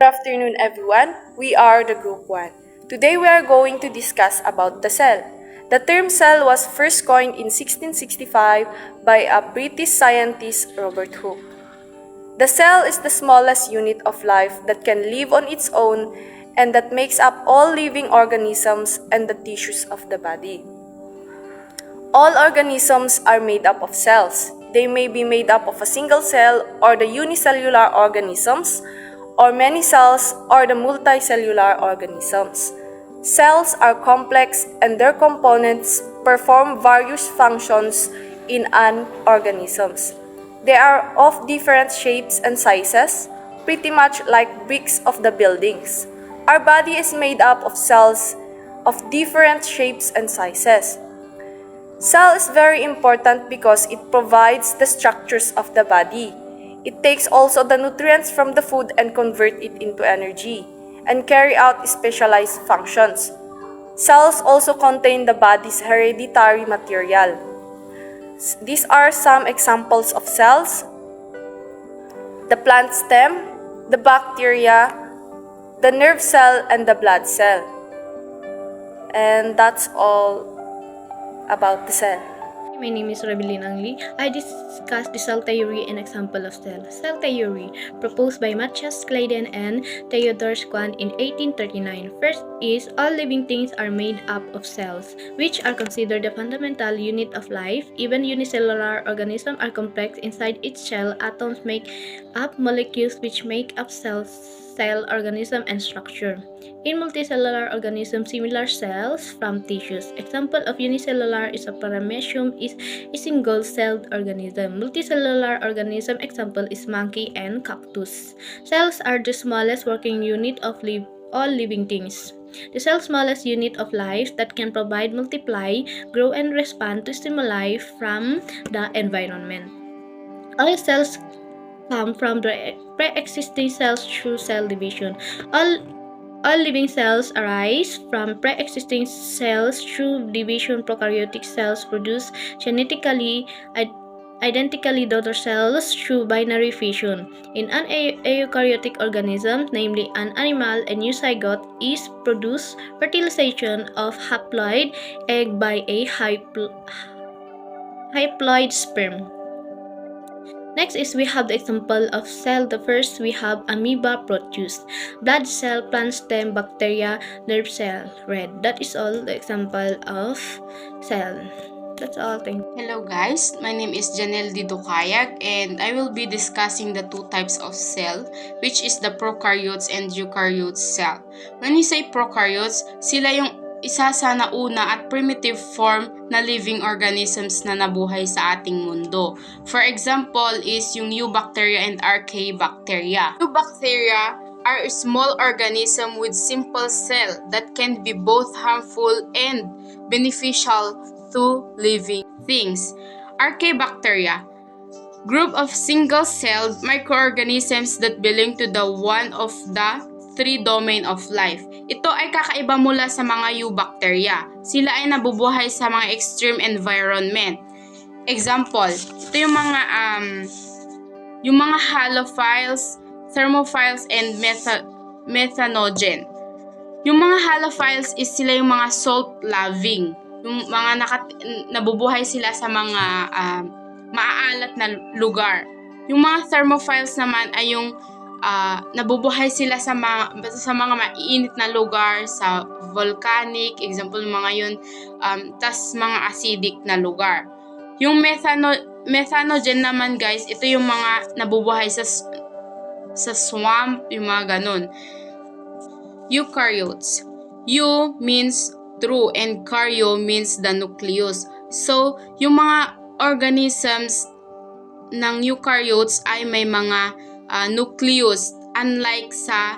afternoon, everyone. We are the Group 1. Today we are going to discuss about the cell. The term cell was first coined in 1665 by a British scientist, Robert Hooke. The cell is the smallest unit of life that can live on its own and that makes up all living organisms and the tissues of the body. All organisms are made up of cells. They may be made up of a single cell or the unicellular organisms, or many cells or the multicellular organisms. Cells are complex and their components perform various functions in an organism. They are of different shapes and sizes, pretty much like bricks of the buildings. Our body is made up of cells of different shapes and sizes. Cell is very important because it provides the structures of the body. It takes also the nutrients from the food and convert it into energy and carry out specialized functions. Cells also contain the body's hereditary material. These are some examples of cells: the plant stem, the bacteria, the nerve cell, and the blood cell. And that's all about the cell. My name is Rebelline Angli. I discuss the cell theory and example of cell. Cell theory, proposed by Matthias Claydon and Theodor Schwann in 1839. First is, all living things are made up of cells, which are considered the fundamental unit of life. Even unicellular organisms are complex. Inside each cell, atoms make up molecules which make up cell organism and structure. In multicellular organisms, similar cells from tissues. Example of unicellular is a paramecium, is a single-celled organism. Multicellular organism example is monkey and cactus. Cells are the smallest working unit of all living things. The cell's smallest unit of life that can provide, multiply, grow, and respond to stimuli from the environment. All cells come from the pre-existing cells through cell division. All living cells arise from pre-existing cells through division. Prokaryotic cells produce genetically identically daughter cells through binary fission. In an eukaryotic organism, namely an animal, a new zygote is produced, fertilization of haploid egg by a haploid sperm. Next is we have the example of cell. The first we have amoeba, protist, blood cell, plant stem, bacteria, nerve cell, red. That is all the example of cell. That's all. Thank you. Hello guys, my name is Janelle Didukayag and I will be discussing the two types of cell, which is the prokaryotes and eukaryotes cell. When we say prokaryotes, sila yung isa sa nauna at primitive form na living organisms na nabuhay sa ating mundo. For example is yung Eubacteria and Archaebacteria. Eubacteria are a small organism with simple cell that can be both harmful and beneficial to living things. Archaebacteria, group of single-celled microorganisms that belong to the one of the three domain of life. Ito ay kakaiba mula sa mga Eubacteria. Sila ay nabubuhay sa mga extreme environment. Example, ito yung mga halophiles, thermophiles, and methanogen. Yung mga halophiles is sila yung mga salt-loving. Yung mga nabubuhay sila sa mga maaalat na lugar. Yung mga thermophiles naman ay yung nabubuhay sila sa mga maiinit na lugar, sa volcanic, example mga yun, tas mga acidic na lugar. Yung methanogen naman guys, ito yung mga nabubuhay sa swamp, yung mga ganun. Eukaryotes. Eu means true and karyo means the nucleus. So, yung mga organisms ng eukaryotes ay may mga nucleus, unlike sa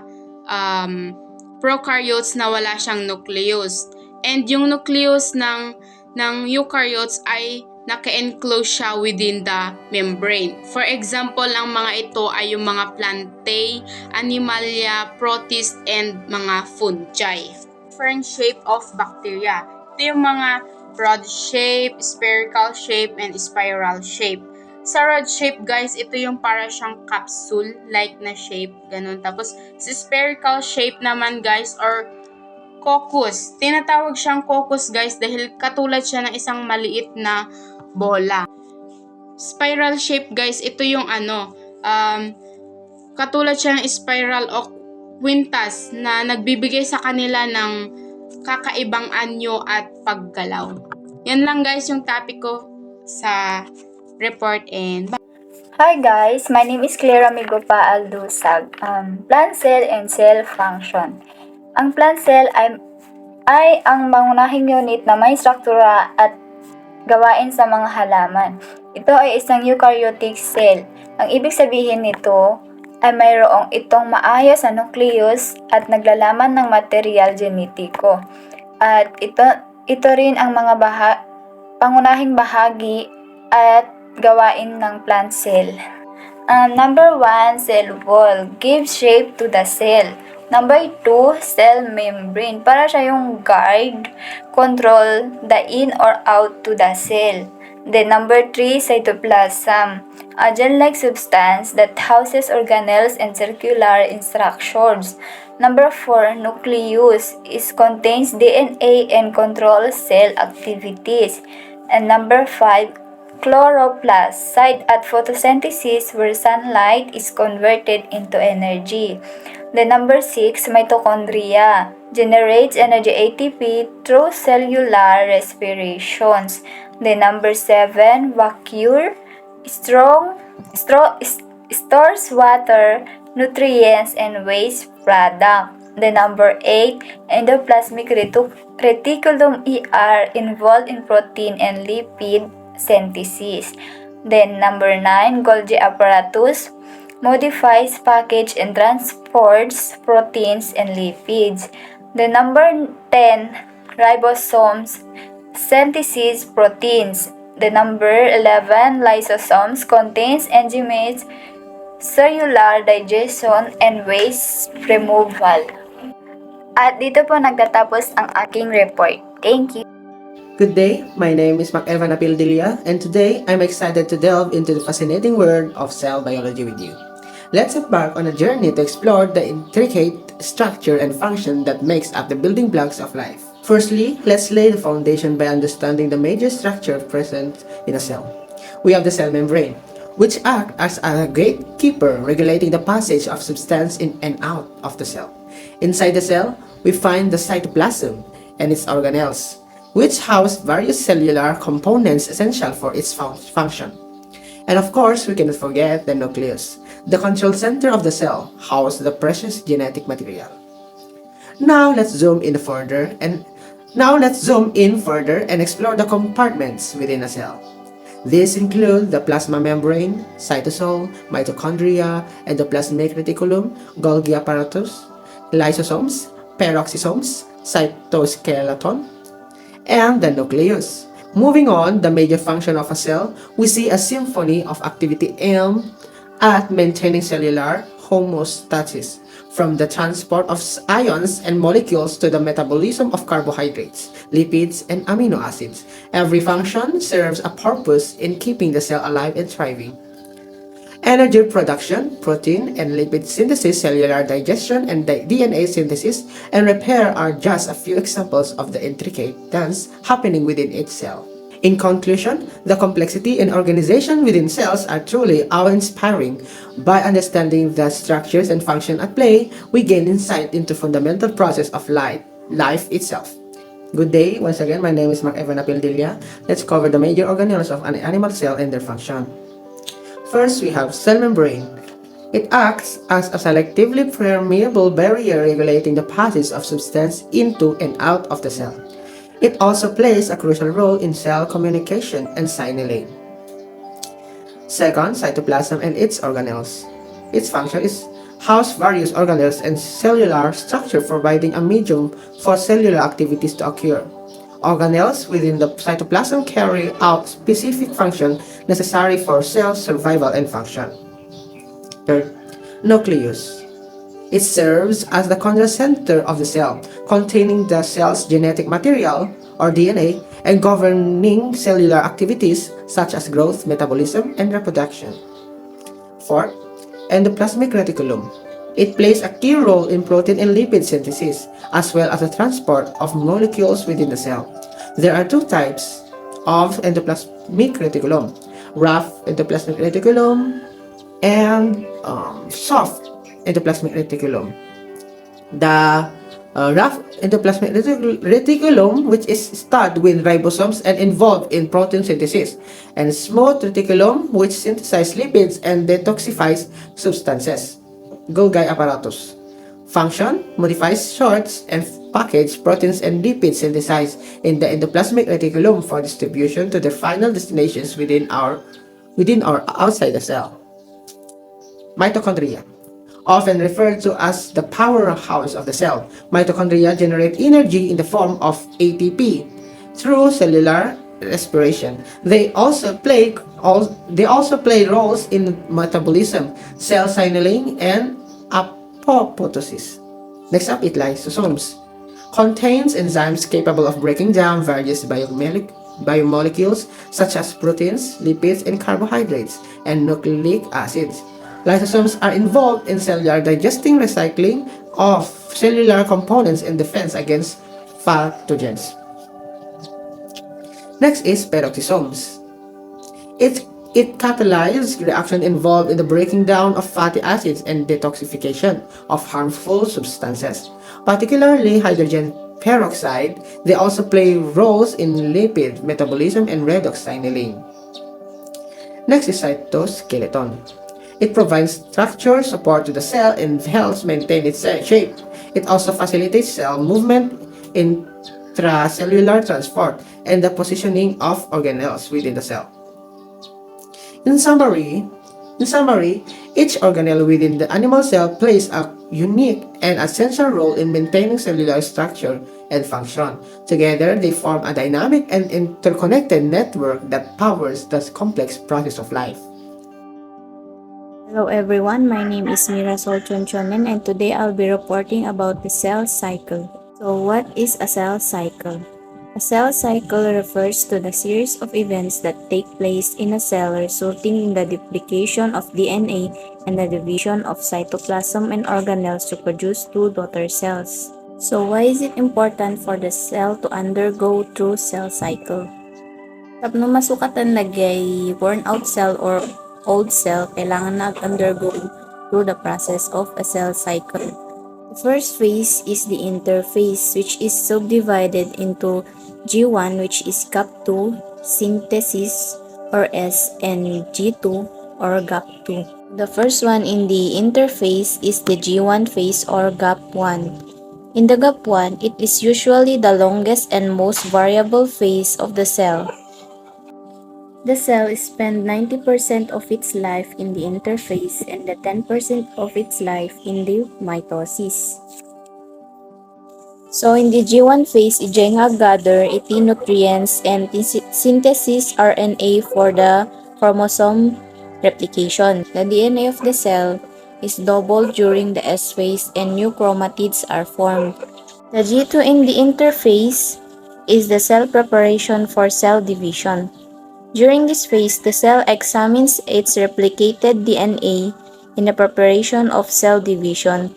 prokaryotes na wala siyang nucleus. And yung nucleus ng eukaryotes ay naka-enclose siya within the membrane. For example, ang mga ito ay yung mga plantae, animalia, protists, and mga fungi. Different shape of bacteria. Ito yung mga broad shape, spherical shape, and spiral shape. Sa rod shape, guys, ito yung para siyang capsule-like na shape, ganun. Tapos, sa spherical shape naman, guys, or cocos. Tinatawag siyang cocos, guys, dahil katulad siya ng isang maliit na bola. Spiral shape, guys, ito yung katulad siya ng spiral o quintas na nagbibigay sa kanila ng kakaibang anyo at paggalaw. Yan lang, guys, yung topic ko sa report, and Hi guys, my name is Clara Migopa Aldusag. Plant cell and cell function. Ang plant cell ay ang pangunahing unit na may struktura at gawain sa mga halaman. Ito ay isang eukaryotic cell. Ang ibig sabihin nito ay mayroong itong maayos na nucleus at naglalaman ng material genetiko. At ito rin ang mga pangunahing bahagi at gawain ng plant cell. Number 1, cell wall. Gives shape to the cell. Number 2, cell membrane. Para siya yung guard, control the in or out to the cell. Then number 3, cytoplasm. A gel-like substance that houses organelles and circular instructions. Number 4, nucleus. It contains DNA and controls cell activities. And number 5, chloroplast, site at photosynthesis where sunlight is converted into energy. The number 6, mitochondria, generates energy ATP through cellular respirations. The number 7, vacuole, stores water, nutrients, and waste product. The number 8, endoplasmic reticulum ER, involved in protein and lipid synthesis. Then number 9, Golgi apparatus, modifies, package, and transports proteins and lipids. The number 10, ribosomes, synthesis proteins. The number 11, lysosomes, contains enzymes, cellular digestion, and waste removal. At dito po nagtatapos ang aking report. Thank you. Good day, my name is Mac-Evan Apildilia, and today I'm excited to delve into the fascinating world of cell biology with you. Let's embark on a journey to explore the intricate structure and function that makes up the building blocks of life. Firstly, let's lay the foundation by understanding the major structure present in a cell. We have the cell membrane, which acts as a gatekeeper regulating the passage of substance in and out of the cell. Inside the cell, we find the cytoplasm and its organelles, which house various cellular components essential for its function. And of course, we cannot forget the nucleus, the control center of the cell, houses the precious genetic material. Now let's zoom in further and explore the compartments within a cell. These include the plasma membrane, cytosol, mitochondria, endoplasmic reticulum, Golgi apparatus, lysosomes, peroxisomes, cytoskeleton, and the nucleus. Moving on, the major function of a cell, we see a symphony of activity aimed at maintaining cellular homeostasis, from the transport of ions and molecules to the metabolism of carbohydrates, lipids, and amino acids. Every function serves a purpose in keeping the cell alive and thriving. Energy production, protein and lipid synthesis, cellular digestion, and DNA synthesis and repair are just a few examples of the intricate dance happening within each cell. In conclusion, the complexity and organization within cells are truly awe-inspiring. By understanding the structures and function at play, we gain insight into fundamental process of life itself. Good day, once again, my name is Mac-Evan Apildilia. Let's cover the major organelles of an animal cell and their function. First, we have cell membrane. It acts as a selectively permeable barrier regulating the passage of substance into and out of the cell. It also plays a crucial role in cell communication and signaling. Second, cytoplasm and its organelles. Its function is house various organelles and cellular structure, providing a medium for cellular activities to occur. Organelles within the cytoplasm carry out specific function necessary for cell survival and function. Third, nucleus. It serves as the control center of the cell, containing the cell's genetic material, or DNA, and governing cellular activities such as growth, metabolism, and reproduction. Fourth, endoplasmic reticulum. It plays a key role in protein and lipid synthesis, as well as the transport of molecules within the cell. There are two types of endoplasmic reticulum: rough endoplasmic reticulum and soft endoplasmic reticulum. The rough endoplasmic reticulum, which is starred with ribosomes and involved in protein synthesis, and smooth reticulum, which synthesizes lipids and detoxifies substances. Golgi apparatus. Function: modifies, sorts, and package proteins and lipids synthesized in the endoplasmic reticulum for distribution to their final destinations within or outside the cell. Mitochondria. Often referred to as the powerhouse of the cell, mitochondria generate energy in the form of ATP through cellular respiration. They also play roles in metabolism, cell signaling, and apoptosis. Next up is lysosomes. Contains enzymes capable of breaking down various biomolecules such as proteins, lipids, and carbohydrates, and nucleic acids. Lysosomes are involved in cellular digesting, recycling of cellular components, and defense against pathogens. Next is peroxisomes. It catalyzes reaction involved in the breaking down of fatty acids and detoxification of harmful substances, particularly hydrogen peroxide. They also play roles in lipid metabolism and redox signaling. Next is cytoskeleton. It provides structure support to the cell and helps maintain its shape. It also facilitates cell movement, intracellular transport, and the positioning of organelles within the cell. In summary, each organelle within the animal cell plays a unique and essential role in maintaining cellular structure and function. Together, they form a dynamic and interconnected network that powers the complex process of life. Hello everyone, my name is Mirasol Chonchonen and today I'll be reporting about the cell cycle. So what is a cell cycle? A cell cycle refers to the series of events that take place in a cell resulting in the duplication of DNA and the division of cytoplasm and organelles to produce two daughter cells. So why is it important for the cell to undergo through cell cycle? Tapno masukatan lagay worn out cell or old cell, kailangan na undergo through the process of a cell cycle. The first phase is the interphase, which is subdivided into G1, which is GAP2 synthesis or S, and G2 or GAP2. The first one in the interphase is the G1 phase or GAP1. In the GAP1, it is usually the longest and most variable phase of the cell. The cell spends 90% of its life in the interphase and the 10% of its life in the mitosis. So in the G1 phase, ijengag gather iti nutrients and synthesis RNA for the chromosome replication. The DNA of the cell is doubled during the S phase and new chromatids are formed. The G2 in the interphase is the cell preparation for cell division. During this phase, the cell examines its replicated DNA in the preparation of cell division.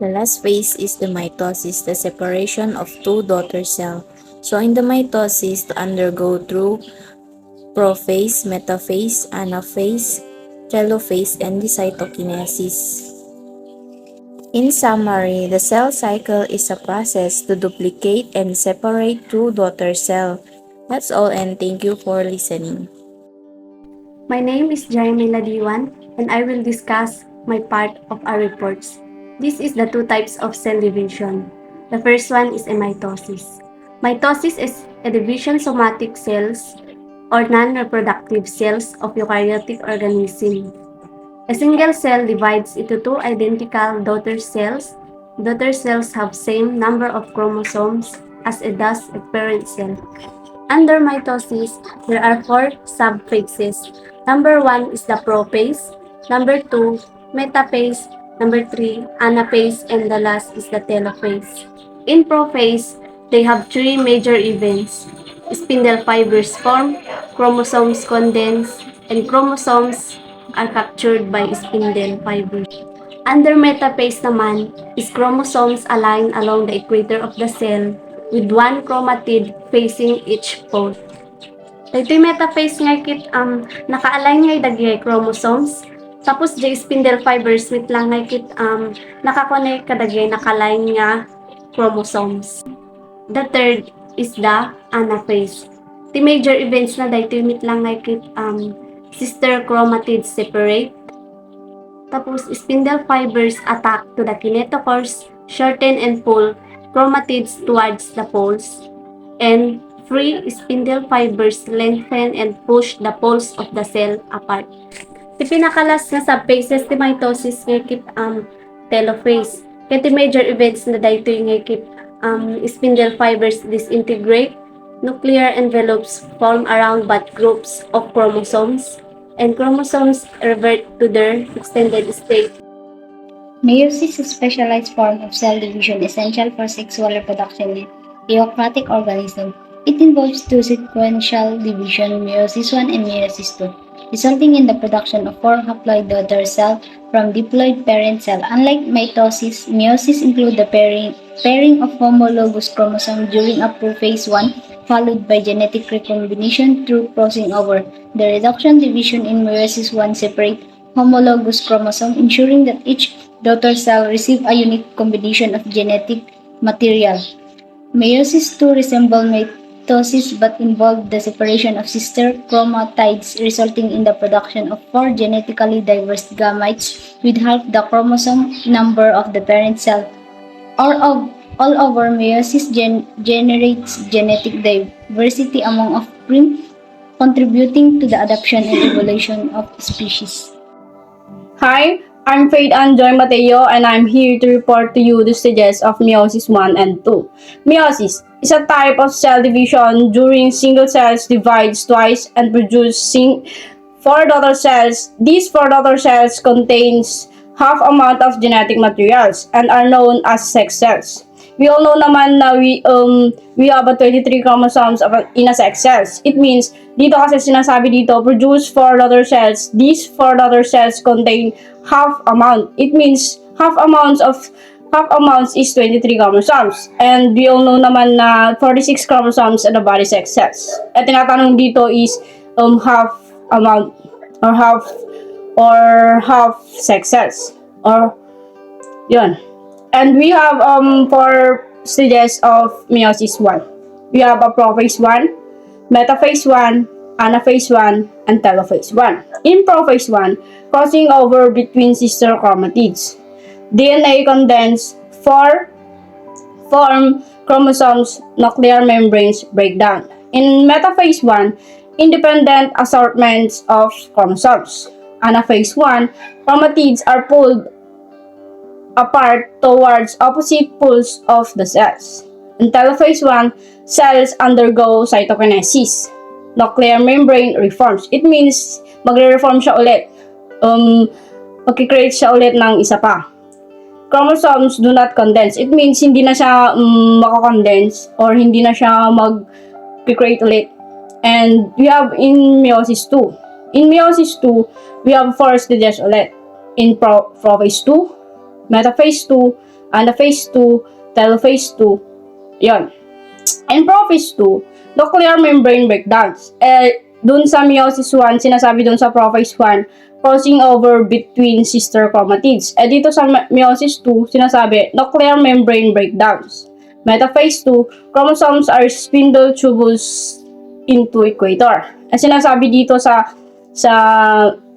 The last phase is the mitosis, the separation of two daughter cells. So in the mitosis, to undergo through prophase, metaphase, anaphase, telophase, and the cytokinesis. In summary, the cell cycle is a process to duplicate and separate two daughter cells. That's all, and thank you for listening. My name is Jeremy Ladiwan and I will discuss my part of our reports. This is the two types of cell division. The first one is a mitosis. Mitosis is a division somatic cells or non-reproductive cells of eukaryotic organism. A single cell divides into two identical daughter cells. Daughter cells have same number of chromosomes as does a parent cell. Under mitosis, there are four subphases. Number 1 is the prophase, number 2, metaphase, number 3, anaphase, and the last is the telophase. In prophase, They have three major events. Spindle fibers form, chromosomes condense, and chromosomes are captured by spindle fibers. Under metaphase naman is chromosomes aligned along the equator of the cell with one chromatid facing each pole. Dito metaphase nga kit naka-align nga daghay chromosomes. Tapos di spindle fibers with lang nga kit naka-connect kadaghay naka-align nga chromosomes. The third is the anaphase. The major events na dito mit lang nga kit sister chromatids separate. Tapos, spindle fibers attack to the kinetochores, shorten and pull chromatids towards the poles, and free spindle fibers lengthen and push the poles of the cell apart. Ti pinakalas nga subphases ti mitosis nga kit telophase. Kaya ti major events na dayto nga kit spindle fibers disintegrate, nuclear envelopes form around bud groups of chromosomes, and chromosomes revert to their extended state. Meiosis is a specialized form of cell division essential for sexual reproduction in eukaryotic organism. It involves two sequential division, meiosis I and meiosis II, resulting in the production of four haploid daughter cells from diploid parent cell. Unlike mitosis, meiosis includes the pairing of homologous chromosomes during a prophase I, followed by genetic recombination through crossing over. The reduction division in meiosis I separate homologous chromosome, ensuring that each daughter cell receive a unique combination of genetic material. Meiosis II resemble mitosis but involve the separation of sister chromatids, resulting in the production of four genetically diverse gametes with half the chromosome number of the parent cell. All over, meiosis generates genetic diversity among offspring, contributing to the adaptation and evolution of species. Hi, I'm Faith Ann Joy Mateo, and I'm here to report to you the stages of meiosis I and II. Meiosis is a type of cell division during single cells divides twice and producing four daughter cells. These four daughter cells contains half amount of genetic materials and are known as sex cells. We all know naman na we have a 23 chromosomes in a sex cells. It means, dito kasi sinasabi dito, produce 4 daughter cells. These 4 daughter cells contain half amount. It means, half amounts is 23 chromosomes. And we all know naman na 46 chromosomes in the body sex cells. At tinatanong dito is, half amount, or half sex cells. Or, yun. And we have four stages of meiosis I. We have a prophase I, metaphase I, anaphase I, and telophase I. In prophase I, crossing over between sister chromatids. DNA condense, form chromosomes, nuclear membranes break down. In metaphase I, independent assortments of chromosomes. Anaphase I, chromatids are pulled apart towards opposite poles of the cells. In telophase I, cells undergo cytokinesis. Nuclear membrane reforms. It means magre-reform siya ulit. Magkikreate siya ulit ng isa pa. Chromosomes do not condense. It means hindi na siya makakondense or hindi na siya mag-create ulit. And we have in meiosis II. In meiosis II, we have four stages ulit. In prophase II, metaphase II, anaphase II, telophase II, yon. In prophase II, nuclear membrane breakdowns. Dun sa meiosis I, sinasabi dun sa prophase I, crossing over between sister chromatids. Dito sa meiosis II, sinasabi, nuclear membrane breakdowns. Metaphase II, chromosomes are spindle tubules into equator. Sinasabi dito sa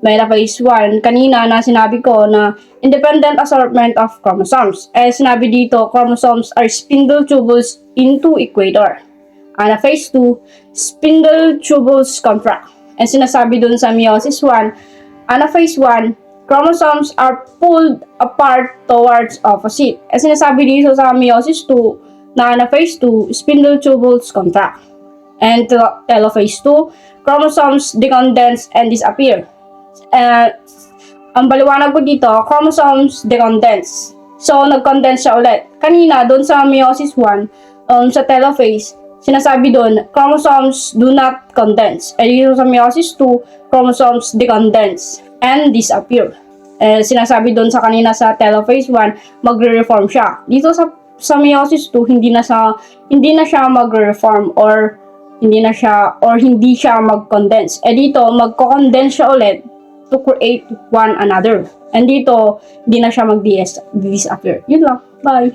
metaphase I, kanina na sinabi ko na independent assortment of chromosomes. Sinabi dito, chromosomes are spindle tubules into equator. Anaphase II, spindle tubules contract. Sinasabi dun sa meiosis I, anaphase I, chromosomes are pulled apart towards opposite. Sinasabi dito sa meiosis II, na anaphase II, spindle tubules contract. And telophase II, chromosomes decondense and disappear. Ang paliwanag ko dito, chromosomes decondense. So, nag-condense siya ulit. Kanina, doon sa meiosis I, sa telophase, sinasabi doon, chromosomes do not condense. Dito sa meiosis 2, chromosomes decondense and disappear. Sinasabi doon sa kanina sa telophase 1, magre-reform siya. Dito sa meiosis 2, hindi na siya magre-reform or hindi siya mag-condense. Dito, magko-condense siya ulit to create one another. And dito, hindi na siya mag-disappear. Yun lang. Bye!